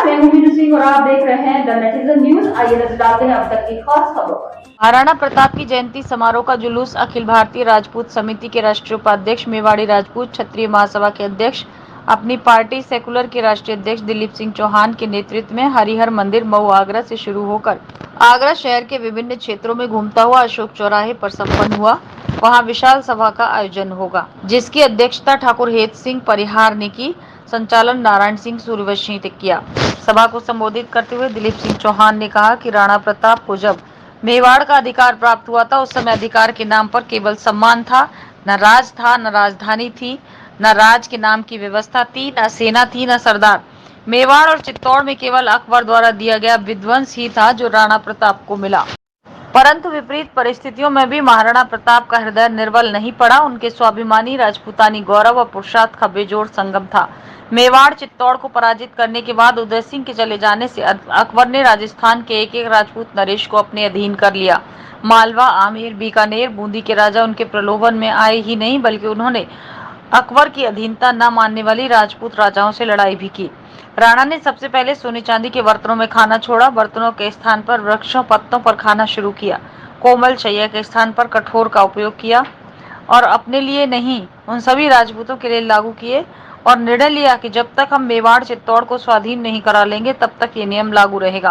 नमस्कार, मैं हूं मीनू सिंह और आप देख रहे हैं द नेटिजन न्यूज। आइए नजर डालते हैं अब तक की खास खबरों पर। महाराणा प्रताप की जयंती समारोह का जुलूस अखिल भारतीय राजपूत समिति के राष्ट्रीय उपाध्यक्ष मेवाड़ी राजपूत क्षत्रिय महासभा के अध्यक्ष अपनी पार्टी सेकुलर के राष्ट्रीय अध्यक्ष दिलीप सिंह चौहान के नेतृत्व में हरिहर मंदिर मऊ आगरा से शुरू होकर आगरा शहर के विभिन्न क्षेत्रों में घूमता हुआ अशोक चौराहे पर संपन्न हुआ। वहां विशाल सभा का आयोजन होगा, जिसकी अध्यक्षता ठाकुर हेत सिंह परिहार ने की। संचालन नारायण सिंह सूर्यवंशी ने किया। सभा को संबोधित करते हुए दिलीप सिंह चौहान ने कहा कि राणा प्रताप को जब मेवाड़ का अधिकार प्राप्त हुआ था, उस समय अधिकार के नाम पर केवल सम्मान था, न राज था, न राजधानी थी, न राज के नाम की व्यवस्था थी, न सेना थी, न सरदार। मेवाड़ और चित्तौड़ में केवल अकबर द्वारा दिया गया विध्वंस ही था जो राणा प्रताप को मिला। परंतु विपरीत परिस्थितियों में भी महाराणा प्रताप का हृदय निर्बल नहीं पड़ा। उनके स्वाभिमानी राजपूतानी गौरव और पुरुषार्थ का बेजोड़ संगम था। मेवाड़ चित्तौड़ को पराजित करने के बाद उदय सिंह के चले जाने से अकबर ने राजस्थान के एक एक राजपूत नरेश को अपने अधीन कर लिया। मालवा, आमेर, बीकानेर, बूंदी के राजा उनके प्रलोभन में आए ही नहीं, बल्कि उन्होंने अकबर की अधीनता न मानने वाली राजपूत राजाओं से लड़ाई भी की। राणा ने सबसे पहले सोने चांदी के बर्तनों में खाना छोड़ा। बर्तनों के स्थान पर वृक्षों पत्तों पर खाना शुरू किया। कोमल शैया के स्थान पर कठोर का उपयोग किया और अपने लिए नहीं, उन सभी राजपूतों के लिए लागू किए और निर्णय लिया कि जब तक हम मेवाड़ चित्तौड़ को स्वाधीन नहीं करा लेंगे, तब तक ये नियम लागू रहेगा।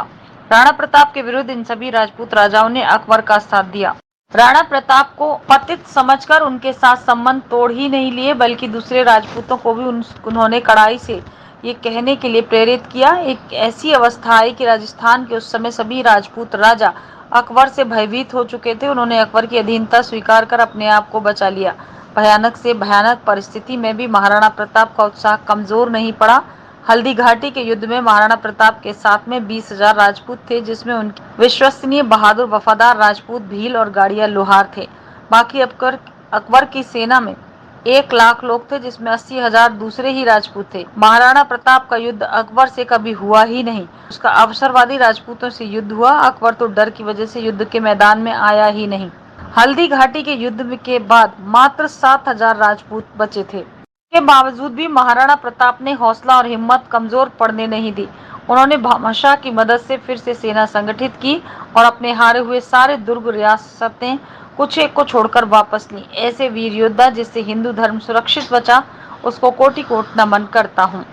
राणा प्रताप के विरुद्ध इन सभी राजपूत राजाओं ने अकबर का साथ दिया। राणा प्रताप को पतित समझकर उनके साथ संबंध तोड़ ही नहीं लिए, बल्कि दूसरे राजपूतों को भी उन्होंने कड़ाई से ये कहने के लिए प्रेरित किया। एक ऐसी अवस्था आई कि राजस्थान के उस समय सभी राजपूत राजा अकबर से भयभीत हो चुके थे। उन्होंने अकबर की अधीनता स्वीकार कर अपने आप को बचा लिया। भयानक से भयानक परिस्थिति में भी महाराणा प्रताप का उत्साह कमजोर नहीं पड़ा। हल्दी घाटी के युद्ध में महाराणा प्रताप के साथ में 20,000 राजपूत थे, जिसमें उनके विश्वसनीय, बहादुर, वफादार राजपूत भील और गाड़िया लोहार थे। बाकी अकबर की सेना में 1 लाख लोग थे, जिसमें 80,000 दूसरे ही राजपूत थे। महाराणा प्रताप का युद्ध अकबर से कभी हुआ ही नहीं। उसका अवसरवादी राजपूतों से युद्ध हुआ। अकबर तो डर की वजह से युद्ध के मैदान में आया ही नहीं। हल्दी घाटी के युद्ध के बाद मात्र 7,000 राजपूत बचे थे। के बावजूद भी महाराणा प्रताप ने हौसला और हिम्मत कमजोर पड़ने नहीं दी। उन्होंने भामाशाह की मदद से फिर से सेना संगठित की और अपने हारे हुए सारे दुर्ग, रियासतें कुछ एक को छोड़कर वापस ली। ऐसे वीर योद्धा जिससे हिंदू धर्म सुरक्षित बचा, उसको कोटि कोटि नमन करता हूँ।